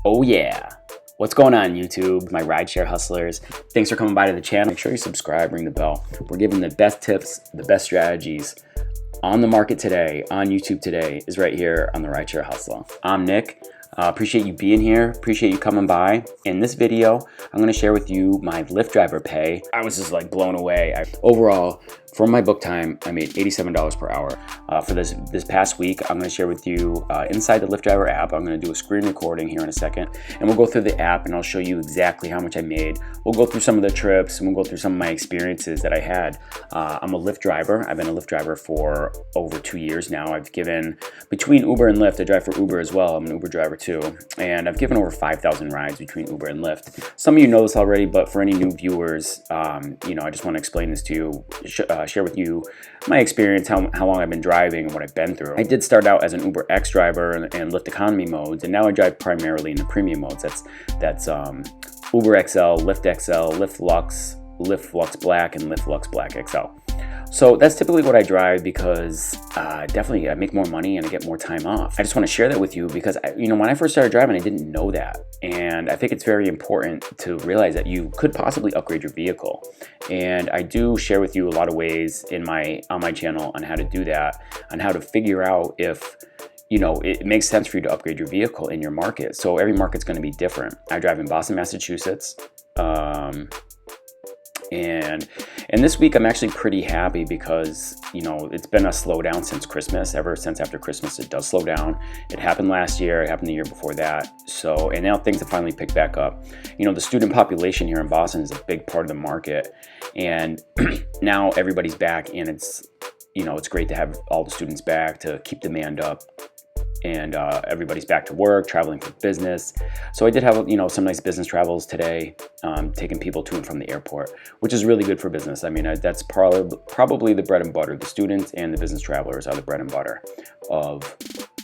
Oh yeah. What's going on YouTube, my rideshare hustlers? Thanks for coming by to the channel. Make sure you subscribe, ring the bell. We're giving the best tips, the best strategies on the market today, on YouTube today, is right here on the Rideshare Hustle. I'm Nick. Appreciate you being here. Appreciate you coming by. In this video, I'm going to share with you my Lyft Driver Pay. I was just like blown away. Overall, from my book time, I made $87 per hour. For this past week, I'm going to share with you inside the Lyft Driver app. I'm going to do a screen recording here in a second, and we'll go through the app and I'll show you exactly how much I made. We'll go through some of the trips and we'll go through some of my experiences that I had. I'm a Lyft driver. I've been a Lyft driver for over 2 years now. I've given, between Uber and Lyft, I drive for Uber as well. I'm an Uber driver too. And I've given over 5,000 rides between Uber and Lyft. Some of you know this already, but for any new viewers, I just want to explain this to you, share with you my experience, how long I've been driving and what I've been through. I did start out as an Uber X driver and Lyft economy modes, and now I drive primarily in the premium modes. That's Uber XL, Lyft XL, Lyft Lux, Lyft Lux Black, and Lyft Lux Black XL. So that's typically what I drive because definitely I make more money and I get more time off. I just want to share that with you because when I first started driving, I didn't know that. And I think it's very important to realize that you could possibly upgrade your vehicle. And I do share with you a lot of ways on my channel on how to do that, on how to figure out if it makes sense for you to upgrade your vehicle in your market. So every market's going to be different. I drive in Boston, Massachusetts. And this week I'm actually pretty happy because it's been a slowdown since Christmas. Ever since after Christmas it does slow down. It happened last year, it happened the year before that. And now things have finally picked back up. The student population here in Boston is a big part of the market, and now everybody's back, and it's great to have all the students back to keep demand up. And everybody's back to work, traveling for business. So I did have some nice business travels today, taking people to and from the airport, which is really good for business. I mean, that's probably the bread and butter. The students and the business travelers are the bread and butter of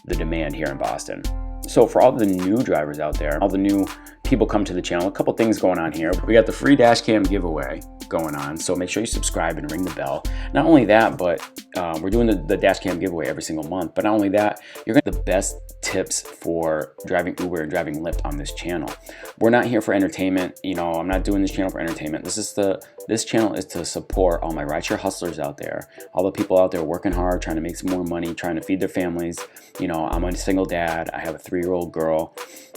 the demand here in Boston. So for all the new drivers out there, all the new people come to the channel, a couple things going on here. We got the free dash cam giveaway going on, so make sure you subscribe and ring the bell. Not only that, but we're doing the dash cam giveaway every single month. But not only that, you're gonna get the best tips for driving Uber and driving Lyft on this channel. We're not here for entertainment. I'm not doing this channel for entertainment. This channel is to support all my rideshare hustlers out there, all the people out there working hard, trying to make some more money, trying to feed their families. I'm a single dad. I have a 3-year-old girl,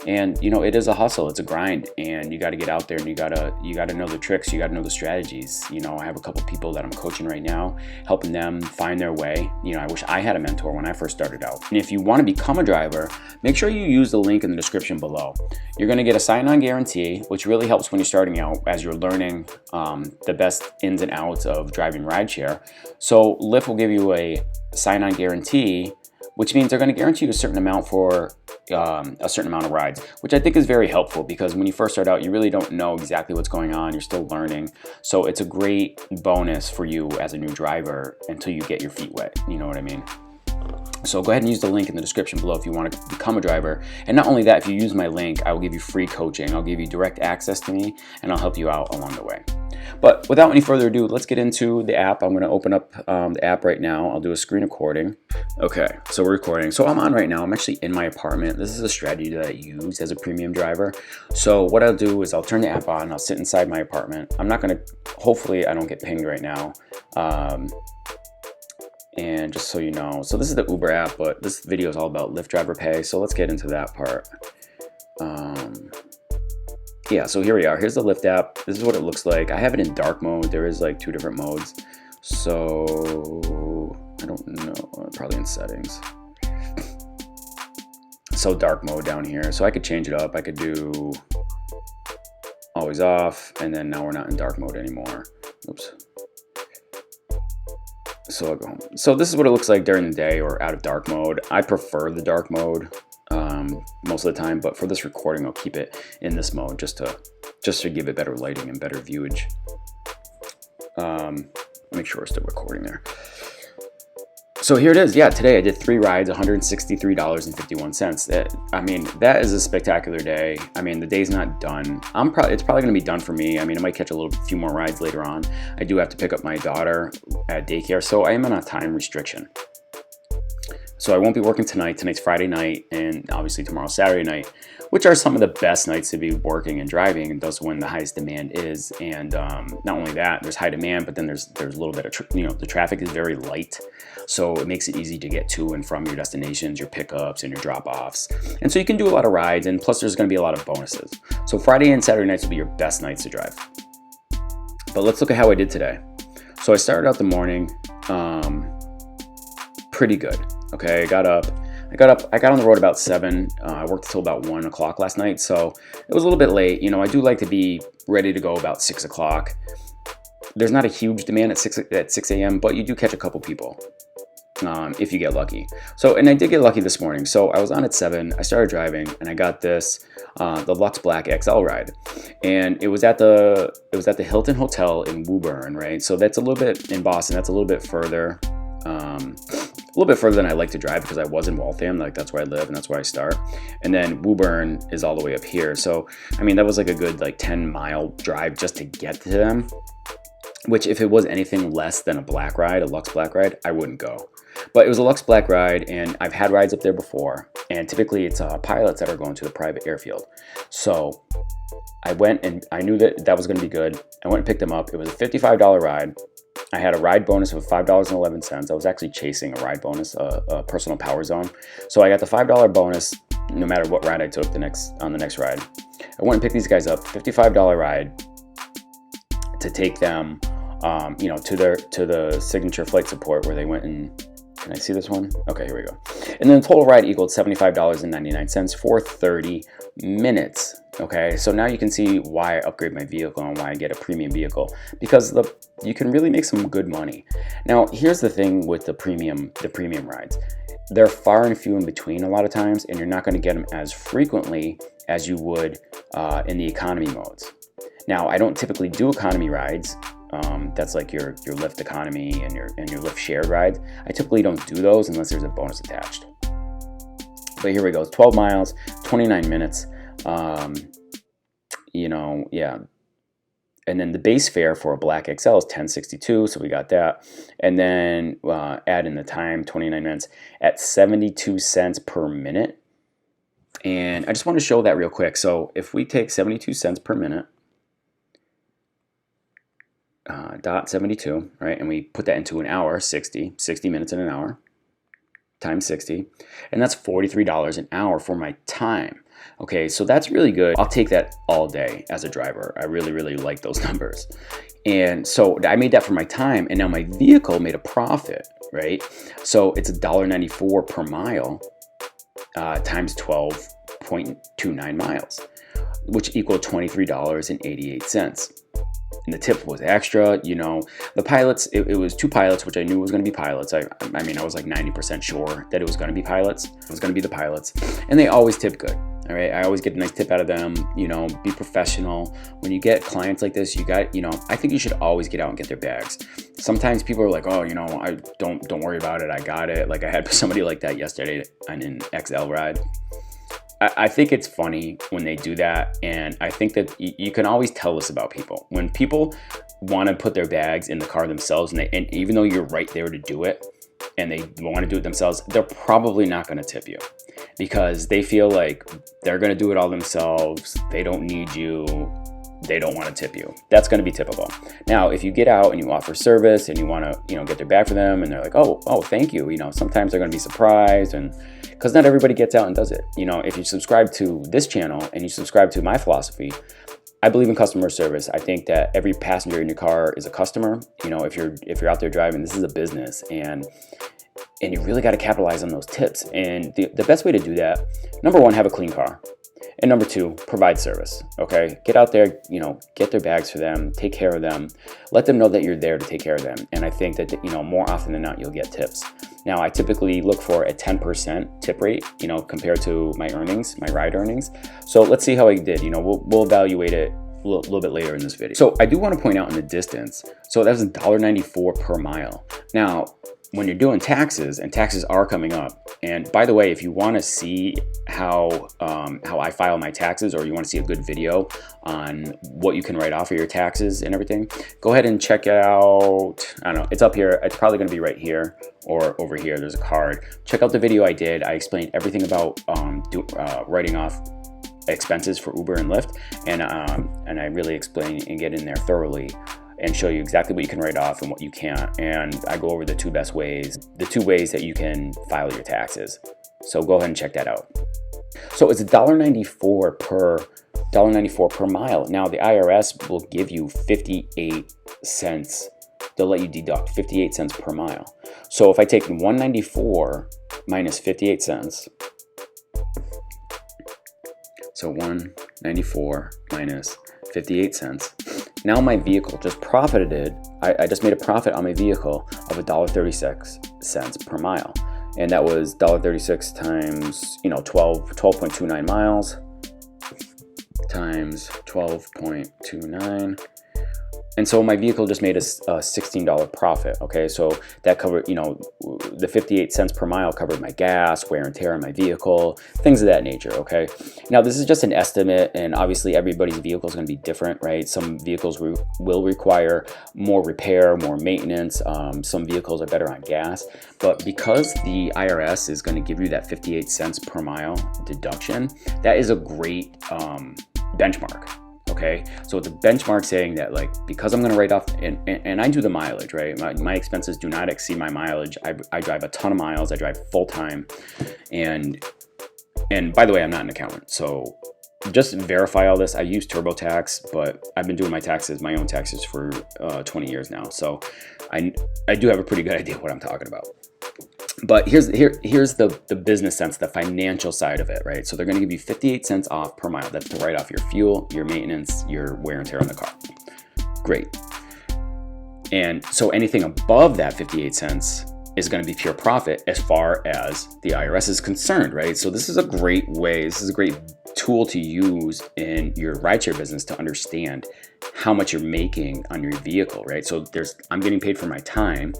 and it is a hustle. It's a grind, and you got to get out there, and you got to know the tricks. You got to know the strategies. I have a couple people that I'm coaching right now, helping them find their way. I wish I had a mentor when I first started out. And if you want to become a driver, make sure you use the link in the description below. You're going to get a sign-on guarantee, which really helps when you're starting out as you're learning the best ins and outs of driving rideshare. So Lyft will give you a sign-on guarantee, which means they're going to guarantee you a certain amount for a certain amount of rides, which I think is very helpful because when you first start out, you really don't know exactly what's going on. You're still learning. So it's a great bonus for you as a new driver until you get your feet wet. You know what I mean? So go ahead and use the link in the description below if you want to become a driver. And not only that, if you use my link, I will give you free coaching. I'll give you direct access to me, and I'll help you out along the way. But without any further ado, let's get into the app. I'm going to open up the app right now. I'll do a screen recording. Okay, so we're recording. So I'm on right now. I'm actually in my apartment. This is a strategy that I use as a premium driver. So what I'll do is I'll turn the app on. I'll sit inside my apartment. I'm not going to, hopefully I don't get pinged right now. And just so you know, so this is the Uber app, but this video is all about Lyft Driver Pay. So let's get into that part. Yeah, so here we are. Here's the Lyft app. This is what it looks like. I have it in dark mode. There is like 2 different modes. So I don't know, probably in settings. So dark mode down here. So I could change it up. I could do always off, and then now we're not in dark mode anymore. Oops. So I'll go home. So this is what it looks like during the day or out of dark mode. I prefer the dark mode most of the time, but for this recording, I'll keep it in this mode just to give it better lighting and better viewage. Make sure we're still recording there. So here it is. Yeah, today I did 3 rides, $163.51. I mean, that is a spectacular day. I mean, the day's not done. It's probably going to be done for me. I mean, I might catch a few more rides later on. I do have to pick up my daughter at daycare, so I am on a time restriction. So I won't be working tonight. Tonight's Friday night, and obviously tomorrow's Saturday night. which are some of the best nights to be working and driving, and thus when the highest demand is. And not only that, there's high demand, but then there's a little bit of the traffic is very light, so it makes it easy to get to and from your destinations, your pickups and your drop-offs. And so you can do a lot of rides, and plus there's going to be a lot of bonuses. So Friday and Saturday nights will be your best nights to drive. But let's look at how I did today. So I started out the morning pretty good. Okay, I got on the road about 7. I worked until about 1 o'clock last night, so it was a little bit late. I do like to be ready to go about 6 o'clock. There's not a huge demand at 6 a.m., but you do catch a couple people if you get lucky. So, and I did get lucky this morning. So I was on at 7. I started driving, and I got this the Lux Black XL ride, and it was at the Hilton Hotel in Woburn, right? So that's a little bit in Boston. That's a little bit further. A little bit further than I like to drive because I was in Waltham, like that's where I live and that's where I start. And then Woburn is all the way up here. So, I mean, that was like a good 10-mile drive just to get to them, which if it was anything less than a black ride, a Lux Black ride, I wouldn't go. But it was a Lux Black ride, and I've had rides up there before, and typically it's pilots that are going to the private airfield. So I went, and I knew that was going to be good. I went and picked them up. It was a $55 ride. I had a ride bonus of $5.11. I was actually chasing a ride bonus, a personal power zone. So I got the $5 bonus no matter what ride I took on the next ride. I went and picked these guys up, $55 ride to take them, to the signature flight support where they went and, can I see this one? Okay, here we go. And then the total ride equaled $75.99 for 30 minutes. Okay, so now you can see why I upgrade my vehicle and why I get a premium vehicle, because you can really make some good money. Now, here's the thing with the premium rides. They're far and few in between a lot of times, and you're not going to get them as frequently as you would in the economy modes. Now, I don't typically do economy rides. That's like your Lyft economy and your Lyft shared rides. I typically don't do those unless there's a bonus attached. But here we go. 12 miles, 29 minutes. Yeah. And then the base fare for a Black XL is $10.62, so we got that. And then add in the time, 29 minutes, at 72 cents per minute. And I just want to show that real quick. So if we take 72 cents per minute, dot 72, right, and we put that into an hour, 60 minutes in an hour, times 60, and that's $43 an hour for my time. Okay, so that's really good. I'll take that all day as a driver. I really, really like those numbers. And so I made that for my time, and now my vehicle made a profit, right? So it's $1.94 per mile times 12.29 miles, which equaled $23.88. And the tip was extra. The pilots, it was 2 pilots, which I knew was going to be pilots. I mean, I was like 90% sure that it was going to be pilots. It was going to be the pilots, and they always tip good. All right, I always get a nice tip out of them. Be professional. When you get clients like this, I think you should always get out and get their bags. Sometimes people are like, oh, I don't worry about it. I got it. Like I had somebody like that yesterday on an XL ride. I think it's funny when they do that, and I think that you can always tell this about people. When people want to put their bags in the car themselves, and even though you're right there to do it, and they want to do it themselves, they're probably not going to tip you because they feel like they're going to do it all themselves. They don't need you. They don't want to tip you. That's going to be typical. Now, if you get out and you offer service and you want to, get their bag for them, and they're like, oh, thank you. Sometimes they're going to be surprised, and because not everybody gets out and does it. If you subscribe to this channel and you subscribe to my philosophy, I believe in customer service. I think that every passenger in your car is a customer. If you're out there driving, this is a business, and you really got to capitalize on those tips. And the best way to do that, number one, have a clean car. And number 2, provide service, okay? Get out there, get their bags for them, take care of them, let them know that you're there to take care of them. And I think that, more often than not, you'll get tips. Now, I typically look for a 10% tip rate, compared to my earnings, my ride earnings. So let's see how I did. We'll evaluate it a little bit later in this video. So I do want to point out in the distance, so that was $1.94 per mile. Now, when you're doing taxes, and taxes are coming up, and by the way, if you want to see how I file my taxes, or you want to see a good video on what you can write off of your taxes and everything, go ahead and check it out. I don't know, it's up here. It's probably going to be right here or over here. There's a card. Check out the video I did. I explained everything about writing off expenses for Uber and Lyft, and I really explain and get in there thoroughly and show you exactly what you can write off and what you can't. And I go over the two ways that you can file your taxes. So go ahead and check that out. So it's $1.94 per mile. Now the IRS will give you 58 cents. They'll let you deduct 58 cents per mile. So if I take 194 minus 58 cents, so 194 minus 58 cents. Now my vehicle just profited, I just made a profit on my vehicle of $1.36 per mile. And that was $1.36 times, 12.29 miles times 12.29. And so my vehicle just made a $16 profit, okay? So that covered, the 58 cents per mile covered my gas, wear and tear on my vehicle, things of that nature, okay? Now, this is just an estimate, and obviously everybody's vehicle is going to be different, right? Some vehicles will require more repair, more maintenance. Some vehicles are better on gas. But because the IRS is going to give you that 58 cents per mile deduction, that is a great benchmark. Okay, so it's a benchmark saying that, like, because I'm going to write off, and I do the mileage, right? My expenses do not exceed my mileage. I drive a ton of miles. I drive full time, and by the way, I'm not an accountant, so just verify all this. I use TurboTax, but I've been doing my own taxes for 20 years now, so I do have a pretty good idea what I'm talking about. But here's the business sense, the financial side of it, right? So they're going to give you 58 cents off per mile. That's to write off your fuel, your maintenance, your wear and tear on the car. Great. And so anything above that 58 cents is going to be pure profit as far as the IRS is concerned, right? So this is a great way, this is a great tool to use in your rideshare business to understand how much you're making on your vehicle, right? So I'm getting paid for my time,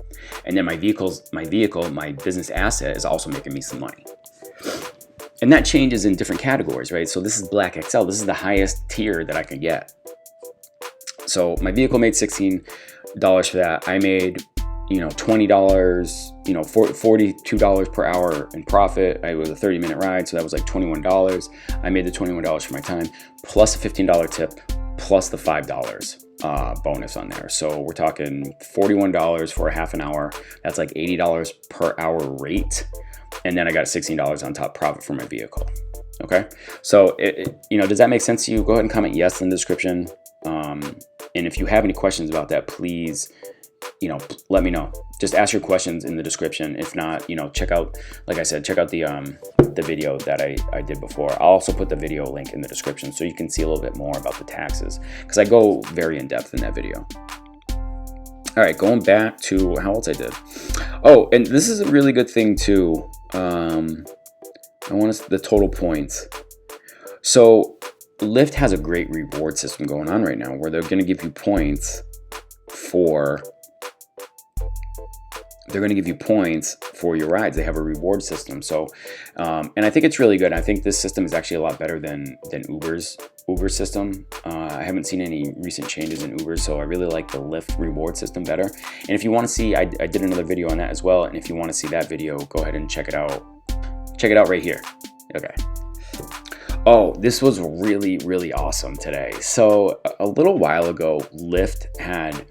and then my business asset is also making me some money. And that changes in different categories, right? So this is Black XL. This is the highest tier that I can get. So my vehicle made $16 for that. I made $20, $42 per hour in profit. It was a 30-minute ride, so that was like $21. I made the $21 for my time, plus a $15 tip, plus the $5 bonus on there. So we're talking $41 for a half an hour. That's like $80 per hour rate. And then I got $16 on top profit for my vehicle. Okay. So, does that make sense to you? Go ahead and comment yes in the description. And if you have any questions about that, please, let me know. Just ask your questions in the description. If not, check out the video that I did before. I'll also put the video link in the description so you can see a little bit more about the taxes, because I go very in depth in that video. All right, going back to how else I did. Oh, and this is a really good thing too. I want the total points. So Lyft has a great reward system going on right now where they're going to give you points for your rides. They have a reward system. So, and I think it's really good. I think this system is actually a lot better than Uber's system. I haven't seen any recent changes in Uber, so I really like the Lyft reward system better. And if you want to see, I did another video on that as well. And if you want to see that video, go ahead and check it out. Check it out right here. Okay. Oh, this was really, really awesome today. So a little while ago, Lyft had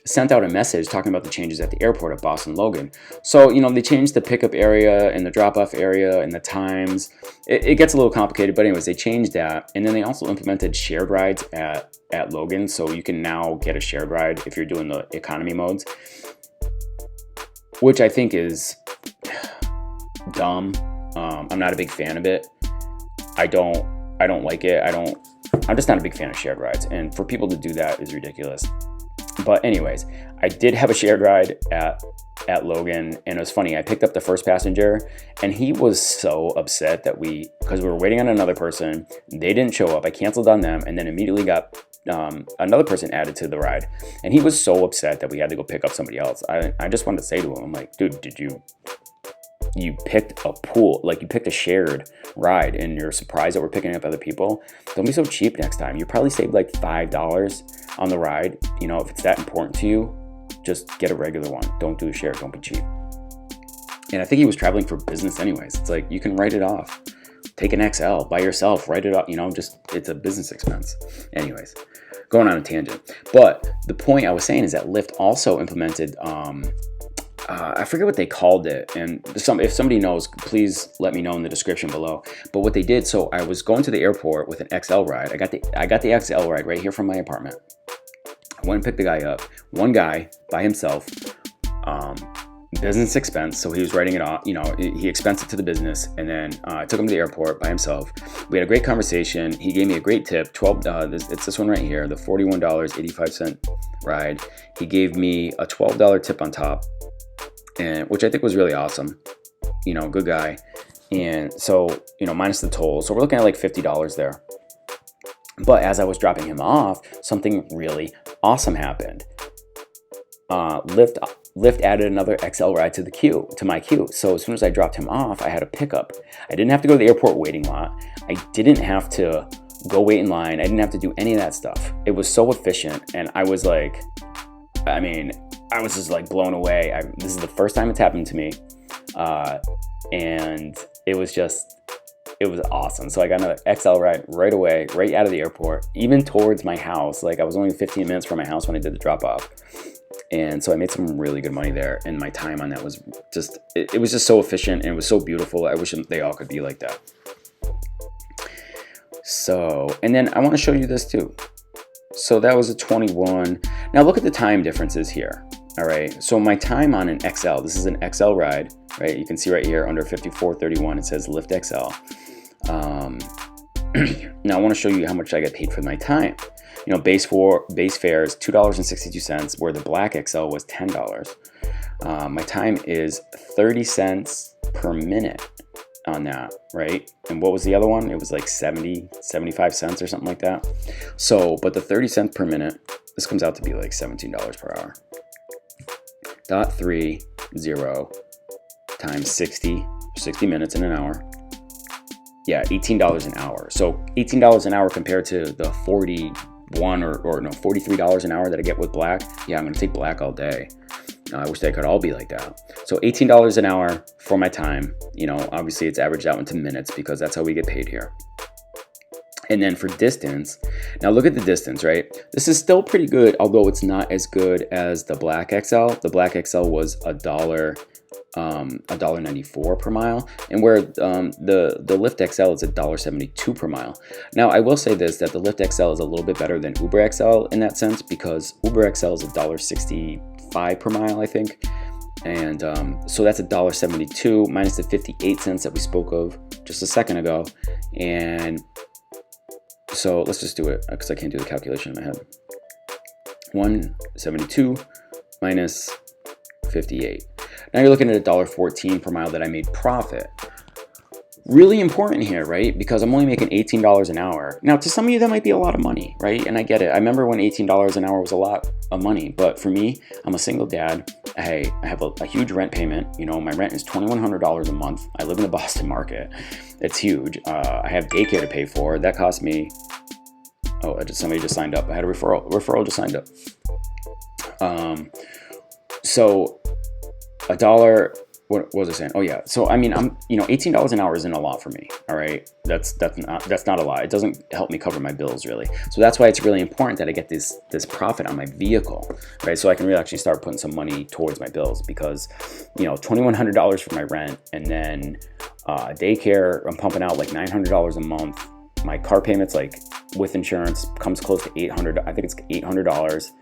sent out a message talking about the changes at the airport at Boston Logan. So, they changed the pickup area and the drop-off area and the times. It gets a little complicated, but anyways, they changed that. And then they also implemented shared rides at Logan. So you can now get a shared ride if you're doing the economy modes, which I think is dumb. I'm not a big fan of it. I don't like it. I'm just not a big fan of shared rides. And for people to do that is ridiculous. But anyways, I did have a shared ride at Logan, and it was funny. I picked up the first passenger, and he was so upset that because we were waiting on another person, they didn't show up. I canceled on them, and then immediately got another person added to the ride. And he was so upset that we had to go pick up somebody else. I just wanted to say to him, I'm like, dude, you picked you picked a shared ride and you're surprised that we're picking up other people. Don't be so cheap next time. You probably saved like $5 on the ride. If it's that important to you, just get a regular one. Don't do a share. Don't be cheap. And I think he was traveling for business anyways. It's like, you can write it off. take an XL by yourself, write it up, just, it's a business expense. Anyways, going on a tangent. But the point I was saying is that Lyft also implemented, I forget what they called it, and if somebody knows, please let me know in the description below. But what they did, so I was going to the airport with an XL ride. I got the XL ride right here from my apartment. I went and picked the guy up. One guy by himself, business expense. So he was writing it off. He expensed it to the business, and then I took him to the airport by himself. We had a great conversation. He gave me a great tip. It's this one right here, the $41.85 ride. He gave me a $12 tip on top, and which I think was really awesome. Good guy. And so, minus the toll. So we're looking at like $50 there. But as I was dropping him off, something really awesome happened. Lyft added another XL ride to my queue. So as soon as I dropped him off, I had a pickup. I didn't have to go to the airport waiting lot. I didn't have to go wait in line. I didn't have to do any of that stuff. It was so efficient, and I was like, I was just like blown away. This is the first time it's happened to me, and it was awesome. So I got another XL ride right away, right out of the airport, even towards my house. Like I was only 15 minutes from my house when I did the drop off. And so I made some really good money there, and my time on that was just, it was just so efficient, and it was so beautiful. I wish they all could be like that. So, and then I want to show you this too. So that was a 21. Now look at the time differences here. All right, so my time on an XL, this is an XL ride, right? You can see right here under 54.31, it says Lyft XL. Now I want to show you how much I get paid for my time. Base fare is $2.62, where the black XL was $10. My time is 30 cents per minute on that, right? And what was the other one? It was like 75 cents or something like that. So, but the 30 cents per minute, this comes out to be like $17 per hour. 0.30 times 60 minutes in an hour. Yeah, $18 an hour. So $18 an hour compared to the $43 an hour that I get with black. Yeah, I'm gonna take black all day. I wish they could all be like that. So $18 an hour for my time. Obviously it's averaged out into minutes because that's how we get paid here. And then for distance, now look at the distance, right? This is still pretty good, although it's not as good as the black XL. The black XL was $1.94 per mile, and where the Lyft XL is $1.72 per mile. Now I will say this, that the Lyft XL is a little bit better than Uber XL in that sense, because Uber XL is $1.65 per mile, I think. And so that's $1.72 minus the 58 cents that we spoke of just a second ago. And so let's just do it, because I can't do the calculation in my head. 172 minus 58. Now you're looking at $1.14 per mile that I made profit. Really important here, right? Because I'm only making $18 an hour. Now, to some of you, that might be a lot of money, right? And I get it. I remember when $18 an hour was a lot of money. But for me, I'm a single dad. I have a huge rent payment. My rent is $2,100 a month. I live in the Boston market. It's huge. I have daycare to pay for. That cost me, somebody just signed up. I had a referral. Referral just signed up. So $1. What was I saying? Oh yeah. So I mean, $18 an hour isn't a lot for me. All right, that's not a lot. It doesn't help me cover my bills really. So that's why it's really important that I get this profit on my vehicle, right? So I can really actually start putting some money towards my bills, because $2,100 for my rent, and then daycare, I'm pumping out like $900 a month. My car payments, like with insurance, comes close to $800. I think it's $800.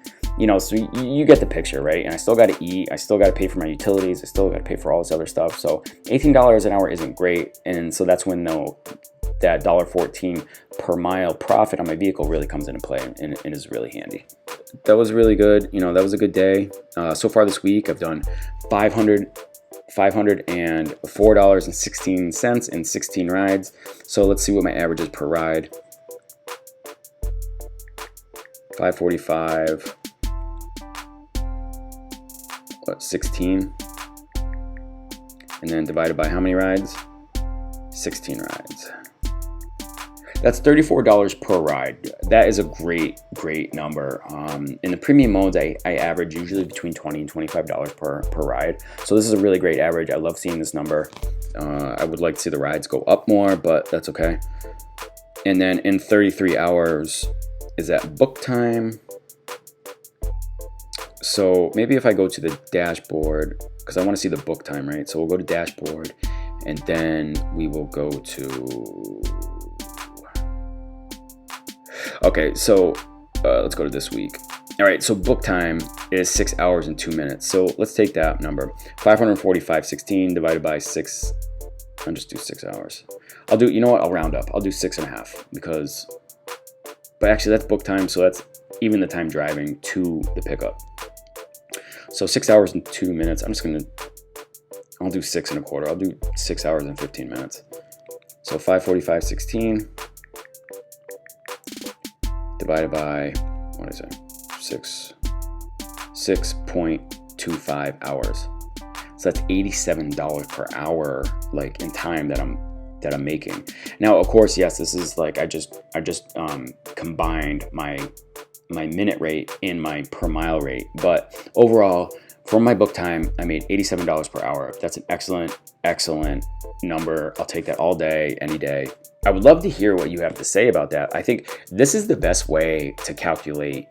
So you get the picture, right? And I still got to eat. I still got to pay for my utilities. I still got to pay for all this other stuff. So $18 an hour isn't great. And so that's when that $1.14 per mile profit on my vehicle really comes into play and is really handy. That was really good. That was a good day. So far this week, I've done $504.16 in 16 rides. So let's see what my average is per ride. 545. 16, and then divided by how many rides? 16 rides. That's $34 per ride. That is a great number. In the premium modes, I average usually between $20 and $25 per ride. So this is a really great average. I love seeing this number. I would like to see the rides go up more, but that's okay. And then in 33 hours is at book time. So maybe if I go to the dashboard, because I want to see the book time, right? So we'll go to dashboard, and then we will go to, okay, so let's go to this week. All right, so book time is 6 hours and 2 minutes. So let's take that number, 545.16 divided by 6. I'll just do 6 hours. I'll do, you know what, I'll round up. I'll do 6.5 because, but actually that's book time, so that's even the time driving to the pickup. So 6 hours and 2 minutes. I'll do 6 1/4. I'll do 6 hours and 15 minutes. So 545.16 divided by, what is it? 6.25 hours. So that's $87 per hour, like in time that I'm making. Now, of course, yes, this is like I just combined my minute rate and my per mile rate, but overall, from my book time, I made $87 per hour. That's an excellent number. I'll take that all day, any day. I would love to hear what you have to say about that. I think this is the best way to calculate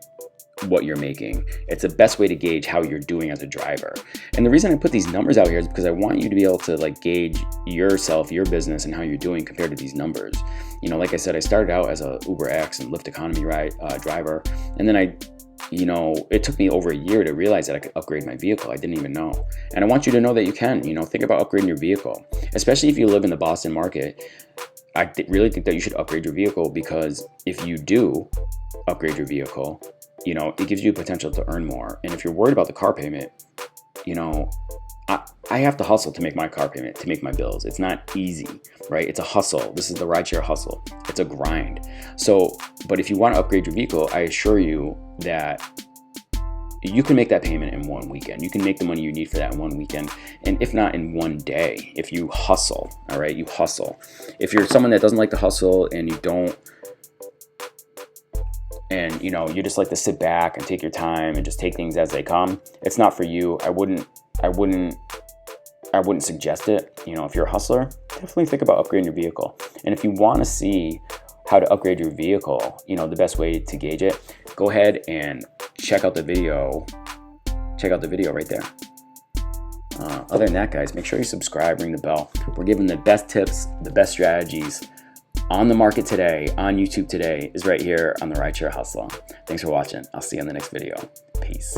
what you're making. It's the best way to gauge how you're doing as a driver. And the reason I put these numbers out here is because I want you to be able to like gauge yourself, your business, and how you're doing compared to these numbers. You know, like I said, I started out as a Uber X and Lyft economy driver, and then it took me over a year to realize that I could upgrade my vehicle. I didn't even know. And I want you to know that you can, think about upgrading your vehicle, especially if you live in the Boston market. I really think that you should upgrade your vehicle, because if you do upgrade your vehicle, it gives you potential to earn more. And if you're worried about the car payment, I have to hustle to make my car payment, to make my bills. It's not easy, right? It's a hustle. This is the rideshare hustle. It's a grind. So, but if you want to upgrade your vehicle, I assure you that you can make that payment in one weekend. You can make the money you need for that in one weekend, and if not in one day, if you hustle, all right? You hustle. If you're someone that doesn't like to hustle and you don't, and you just like to sit back and take your time and just take things as they come, it's not for you. I wouldn't suggest it. If you're a hustler, definitely think about upgrading your vehicle. And if you want to see how to upgrade your vehicle, the best way to gauge it, go ahead and check out the video right there. Other than that, guys, make sure you subscribe, ring the bell. We're giving the best tips, the best strategies on the market today, on YouTube today, is right here on the Rideshare Hustle. Thanks for watching. I'll see you in the next video. Peace.